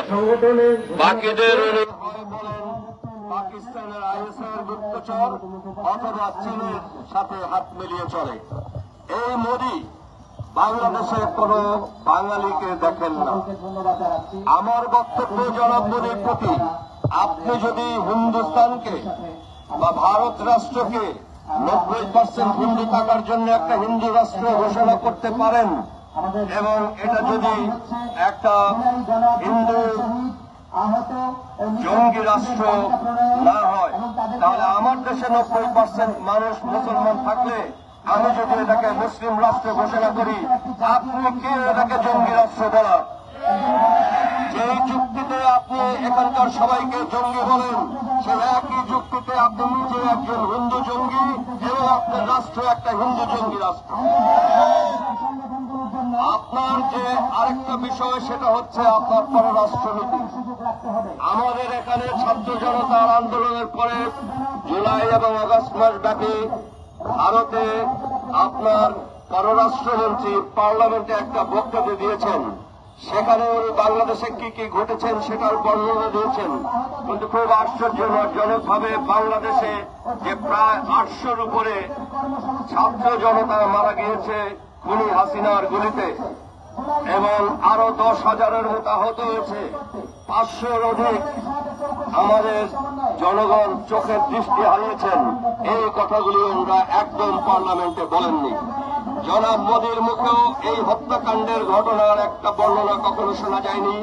বাকিদের পাকিস্তানের আইএসআইয়ের গুপ্তচর অথবা চীনের সাথে হাত মিলিয়ে চলে। এই মোদি বাংলাদেশে কোন বাঙালিকে দেখেন না। আমার বক্তব্য জনাব মোদির প্রতি, আপনি যদি হিন্দুস্তানকে বা ভারত রাষ্ট্রকে 90% হিন্দু থাকার জন্য একটা হিন্দু রাষ্ট্র ঘোষণা করতে পারেন এবং এটা যদি একটা হিন্দু জঙ্গি রাষ্ট্র না হয়, তাহলে আমার দেশে 90% মানুষ মুসলমান থাকলে আমি যদি এটাকে মুসলিম রাষ্ট্র ঘোষণা করি, আপনি কে এটাকে জঙ্গি রাষ্ট্র বলা? যে যুক্তিতে আপনি এখানকার সবাইকে জঙ্গি বলেন, সেই একই যুক্তিতে আপনি নিজে একজন হিন্দু জঙ্গি এবং আপনার রাষ্ট্র একটা হিন্দু জঙ্গি রাষ্ট্র। আপনার যে আরেকটা বিষয়, সেটা হচ্ছে আপনার পররাষ্ট্রনীতি। আমাদের এখানে ছাত্র জনতার আন্দোলনের পরে জুলাই এবং আগস্ট মাস ব্যাপী ভারতে আপনার পররাষ্ট্রমন্ত্রী পার্লামেন্টে একটা বক্তব্য দিয়েছেন। সেখানে উনি বাংলাদেশে কি কি ঘটেছেন সেটার বর্ণনা দিয়েছেন, কিন্তু খুব আশ্চর্যজনকভাবে বাংলাদেশে যে প্রায় 800-র উপরে ছাত্র জনতা মারা গিয়েছে খুনি হাসিনার গুলিতে এবং আরো 10,000-এর মতো আহত হয়েছে, 500-র অধিক আমাদের জনগণ চোখের দৃষ্টি হারিয়েছেন, এই কথাগুলি ওনারা একদম পার্লামেন্টে বলেননি। জনাব মোদির মুখেও এই হত্যাকাণ্ডের ঘটনার একটা বর্ণনা কখনো শোনা যায়নি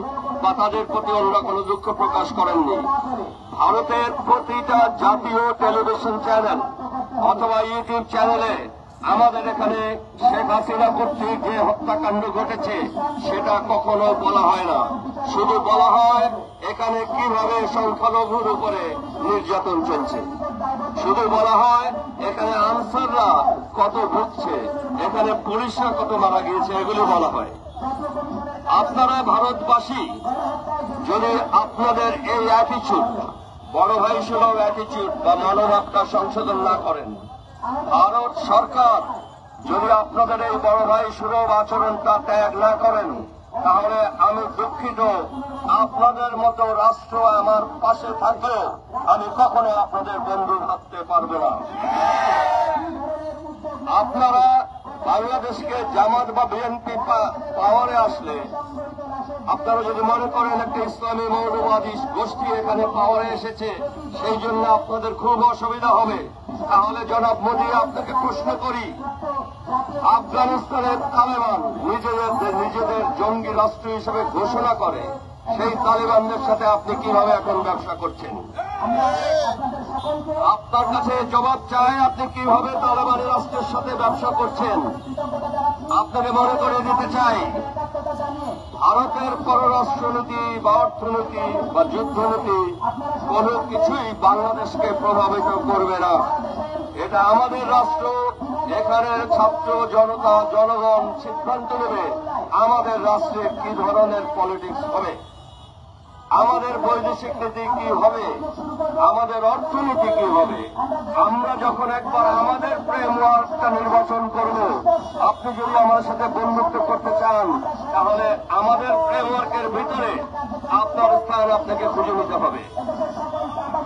বা তাদের প্রতি ওনারা কোনো দুঃখ প্রকাশ করেননি। ভারতের প্রতিটা জাতীয় টেলিভিশন চ্যানেল অথবা ইউটিউব চ্যানেলে আমাদের এখানে শেখ হাসিনা কর্তৃক যে হত্যাকাণ্ড ঘটেছে সেটা কখনো বলা হয় না। শুধু বলা হয় এখানে কিভাবে সংখ্যালঘুর উপরে নির্যাতন চলছে, শুধু বলা হয় এখানে আনসাররা কত ভুগছে, এখানে পুলিশরা কত মারা গিয়েছে, এগুলি বলা হয়। আপনারা ভারতবাসী যদি আপনাদের এই অ্যাটিচিউড, বড় ভাই সুলভ অ্যাটিচিউড বা মানবাধিকার সংশোধন না করেন, ভারত সরকার যদি আপনাদের এই বড় ভাই সুলভ আচরণটা ত্যাগ না করেন, তাহলে আমি দুঃখিত, আপনাদের মতো রাষ্ট্র আমার পাশে থাকলেও আমি কখনো আপনাদের বন্ধু ভাবতে পারবো না। আপনারা বাংলাদেশকে জামাত বা বিএনপি পাওয়ারে আসলে আপনারা যদি মনে করেন একটা ইসলামী মৌলবাদী গোষ্ঠী এখানে পাওয়ারে এসেছে সেই জন্য আপনাদের খুব অসুবিধা হবে, তাহলে জনাব মোদি আপনাকে প্রশ্ন করি, আফগানিস্তানের তালেবান নিজেদের জঙ্গি রাষ্ট্র হিসেবে ঘোষণা করে, সেই তালেবানদের সাথে আপনি কিভাবে এখন ব্যবসা করছেন? আপনার কাছে জবাব চাই, আপনি কিভাবে তালেবানি রাষ্ট্রের সাথে ব্যবসা করছেন? আপনাকে মনে করে দিতে চাই, ভারতের পররাষ্ট্রনীতি বা অর্থনীতি বা যুদ্ধনীতি কোনো কিছুই বাংলাদেশকে প্রভাবিত করবে না। এটা আমাদের রাষ্ট্র, এখানের ছাত্র জনতা জনগণ সিদ্ধান্ত নেবে আমাদের রাষ্ট্রে কি ধরনের পলিটিক্স হবে, আমাদের বৈদেশিক নীতি কি হবে, আমাদের অর্থনীতি কি হবে। আমরা যখন একবার আমাদের ফ্রেমওয়ার্কটা নির্বাচন করব, আপনি যদি আমার সাথে বন্ধুত্ব করতে চান, তাহলে আমাদের ফ্রেমওয়ার্কের ভিতরে আপনার স্থান আপনাকে খুঁজে নিতে হবে।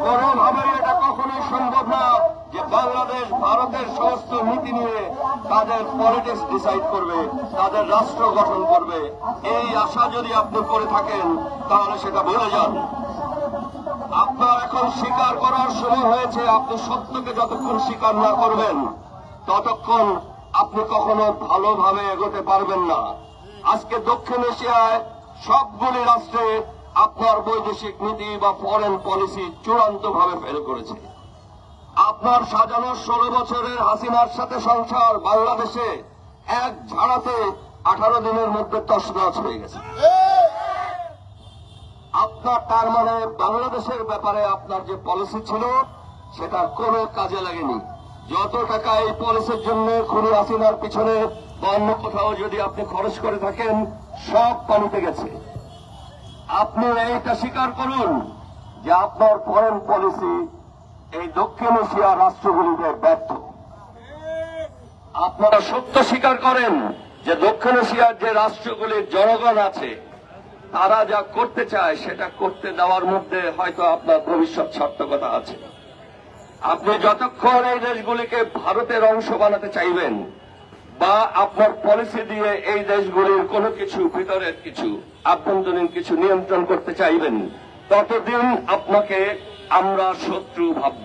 কোনোভাবেই এটা কখনোই সম্ভব না যে বাংলাদেশ ভারতের সমস্ত নীতি নিয়ে তাদের পলিটিক্স ডিসাইড করবে, তাদের রাষ্ট্র গঠন করবে। এই আশা যদি আপনি করে থাকেন তাহলে সেটা ভুলে যান। আপনার এখন স্বীকার করার সময় হয়েছে। আপনি সত্যকে যতক্ষণ স্বীকার না করবেন ততক্ষণ আপনি কখনো ভালোভাবে এগোতে পারবেন না। আজকে দক্ষিণ এশিয়ায় সবগুলি রাষ্ট্রে আপনার বৈদেশিক নীতি বা ফরেন পলিসি চূড়ান্তভাবে ফেল করেছে। আপনার সাজানো 16 বছরের হাসিনার সাথে সংসার বাংলাদেশে এক ঝাড়াতে 18 দিনের মধ্যে তছনছ হয়ে গেছে। আপনার তার মানে বাংলাদেশের ব্যাপারে আপনার যে পলিসি ছিল সেটা কোনো কাজে লাগেনি। যত টাকা এই পলিসির জন্য খুনি হাসিনার পিছনে বা অন্য কোথাও যদি আপনি খরচ করে থাকেন সব পানিতে গেছে। আপনি এইটা স্বীকার করুন যে আপনার ফরেন পলিসি এই দক্ষিণ এশিয়া রাষ্ট্রগুলিতে ব্যর্থ। আপনারা সত্য স্বীকার করেন যে দক্ষিণ এশিয়ার যে রাষ্ট্রগুলির জনগণ আছে তারা যা করতে চায় সেটা করতে দেওয়ার মধ্যে হয়তো আপনার ভবিষ্যৎ সার্থকতা আছে। আপনি যতক্ষণ এই দেশগুলিকে ভারতের অংশ বানাতে চাইবেন বা আপনার পলিসি দিয়ে এই দেশগুলির কোনো কিছু ভিতরের কিছু আভ্যন্তরীণ কিছু নিয়ন্ত্রণ করতে চাইবেন, ততদিন আপনাকে আমরা শত্রু ভাবব।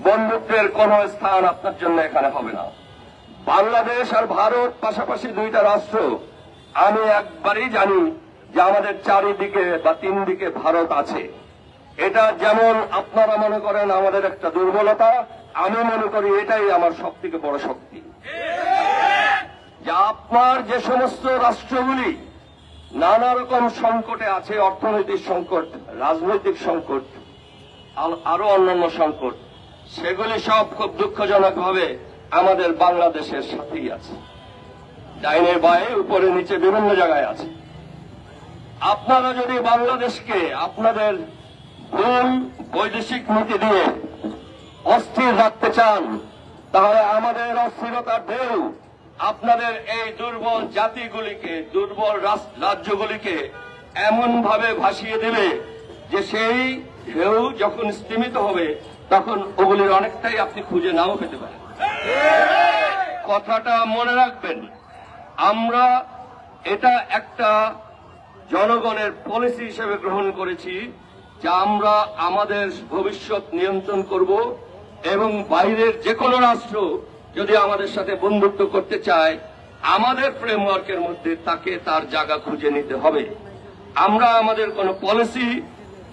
বন্ধুত্বের কোন স্থান আপনার জন্য এখানে হবে না। বাংলাদেশ আর ভারত পাশাপাশি দুইটা রাষ্ট্র। আমি একবারই জানি যে আমাদের চারিদিকে বা তিন দিকে ভারত আছে। এটা যেমন আপনারা মনে করেন আমাদের একটা দুর্বলতা, আমি মনে করি এটাই আমার সবথেকে বড় শক্তি। যে আপনার যে সমস্ত রাষ্ট্রগুলি নানা রকম সংকটে আছে, অর্থনৈতিক সংকট, রাজনৈতিক সংকট, আরো অন্যান্য সংকট, সেগুলি সব খুব দুঃখজনকভাবে আমাদের বাংলাদেশের সাথেই আছে। ডাইনে বায়ে উপরে নিচে বিভিন্ন জায়গায় আছে। আপনারা যদি বাংলাদেশকে আপনাদের ভুল বৈদেশিক নীতি দিয়ে অস্থির রাখতে চান, তাহলে আমাদের অস্থিরতার ঢেউ আপনাদের এই দুর্বল জাতিগুলিকে, দুর্বল রাজ্যগুলিকে এমন ভাবে ভাসিয়ে দেবে যে সেই ঢেউ যখন স্তিমিত হবে তখন ওগুলির অনেকটাই আপনি খুঁজে নাও পেতে পারেন। কথাটা মনে রাখবেন। আমরা এটা একটা জনগণের পলিসি হিসেবে গ্রহণ করেছি যে আমরা আমাদের ভবিষ্যৎ নিয়ন্ত্রণ করব এবং বাইরের যে কোনো রাষ্ট্র যদি আমাদের সাথে বন্ধুত্ব করতে চায়, আমাদের ফ্রেমওয়ার্কের মধ্যে তাকে তার জায়গা খুঁজে নিতে হবে। আমরা আমাদের কোনো পলিসি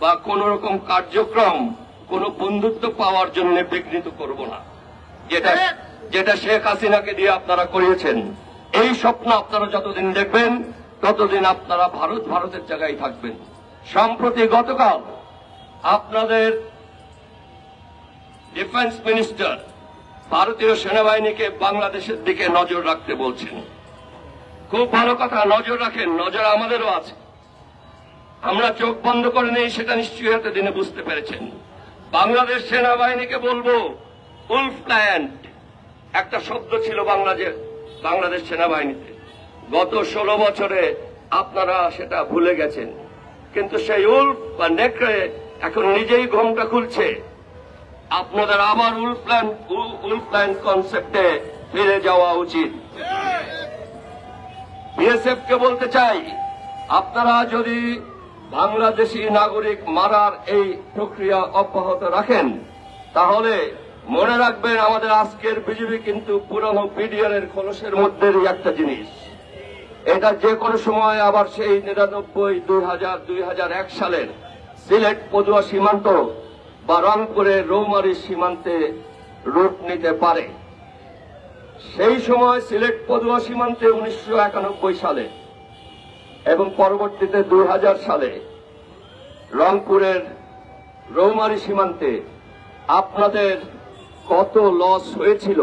বা কোন রকম কার্যক্রম কোন বন্ধুত্ব পাওয়ার জন্য বিঘ্নিত করব না। যেটা শেখ হাসিনাকে দিয়ে আপনারা করিয়েছেন, এই স্বপ্ন আপনারা যতদিন দেখবেন ততদিন আপনারা ভারতের জায়গায় থাকবেন। সম্প্রতি গতকাল আপনাদের ডিফেন্স মিনিস্টার ভারতীয় সেনাবাহিনীকে বাংলাদেশের দিকে নজর রাখতে বলছেন। খুব ভালো কথা, নজর রাখেন, নজর আমাদেরও আছে। আমরা চোখ বন্ধ করে নেই সেটা নিশ্চয়ই এতদিনে বুঝতে পেরেছেন। বাংলাদেশ সেনাবাহিনীকে বলবো, উলফ প্ল্যান্ট একটা শব্দ ছিল বাংলাদেশ সেনাবাহিনীতে। গত 16 বছরে আপনারা সেটা ভুলে গেছেন, কিন্তু সেই উলফ বা নেকড়ে এখন নিজেই ঘোমটা খুলছে। আপনাদের আবার উলফ প্ল্যান্ট কনসেপ্টে ফিরে যাওয়া উচিত। বিএসএফ কে বলতে চাই, আপনারা যদি বাংলাদেশি নাগরিক মারার এই প্রক্রিয়া অব্যাহত রাখেন, তাহলে মনে রাখবেন আমাদের আজকের বিজেপি কিন্তু পুরনো বিডিআরের খোলসের মধ্যেই একটা জিনিস। এটা যে কোনো সময় আবার সেই 99, 2000, 2001 সালের সিলেট পদুয়া সীমান্ত বা রংপুরের রৌমারী সীমান্তে রূপ নিতে পারে। সেই সময় সিলেট পদুয়া সীমান্তে 1991 সালে এবং পরবর্তীতে 2000 সালে রংপুরের রৌমারী সীমান্তে আপনাদের কত লস হয়েছিল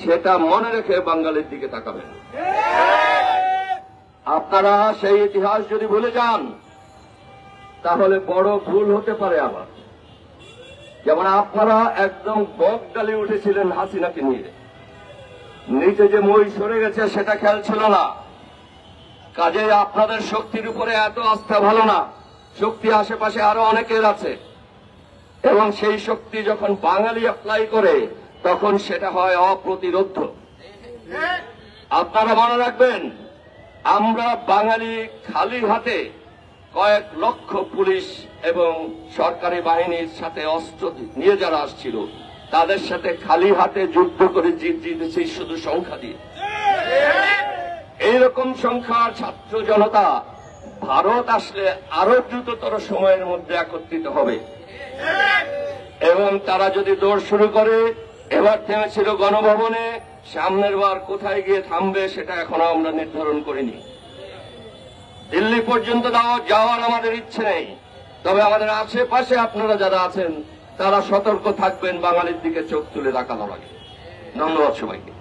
সেটা মনে রেখে বাঙালির দিকে তাকাবেন। আপনারা সেই ইতিহাস যদি ভুলে যান তাহলে বড় ভুল হতে পারে আবার। যেমন আপনারা একদম বকডালে উঠেছিলেন হাসিনাকে নিয়ে, নিচে যে মই সরে গেছে সেটা খেয়াল ছিল না। কাজে আপনাদের শক্তির উপরে এত আস্থা ভালো না, শক্তি আশেপাশে আরো অনেকের আছে, এবং সেই শক্তি যখন বাঙালি অ্যাপ্লাই করে তখন সেটা হয় অপ্রতিরোধ্য। আপনারা মনে রাখবেন, আমরা বাঙালি খালি হাতে কয়েক লক্ষ পুলিশ এবং সরকারি বাহিনীর সাথে অস্ত্র নিয়ে যারা আসছিল তাদের সাথে খালি হাতে যুদ্ধ করে জিতেছি শুধু সংখ্যা দিয়ে। এইরকম সংখ্যার ছাত্র জনতা ভারত আসলে আরো দ্রুততর সময়ের মধ্যে একত্রিত হবে এবং তারা যদি দৌড় শুরু করে, এবার থেমেছিল গণভবনে, সামনের বার কোথায় গিয়ে থামবে সেটা এখনো আমরা নির্ধারণ করিনি। দিল্লি পর্যন্ত যাওয়ার আমাদের ইচ্ছে নেই, তবে আমাদের আশেপাশে আপনারা যারা আছেন তারা সতর্ক থাকবেন, বাঙালির দিকে চোখ তুলে তাকানো লাগে। ধন্যবাদ সবাইকে।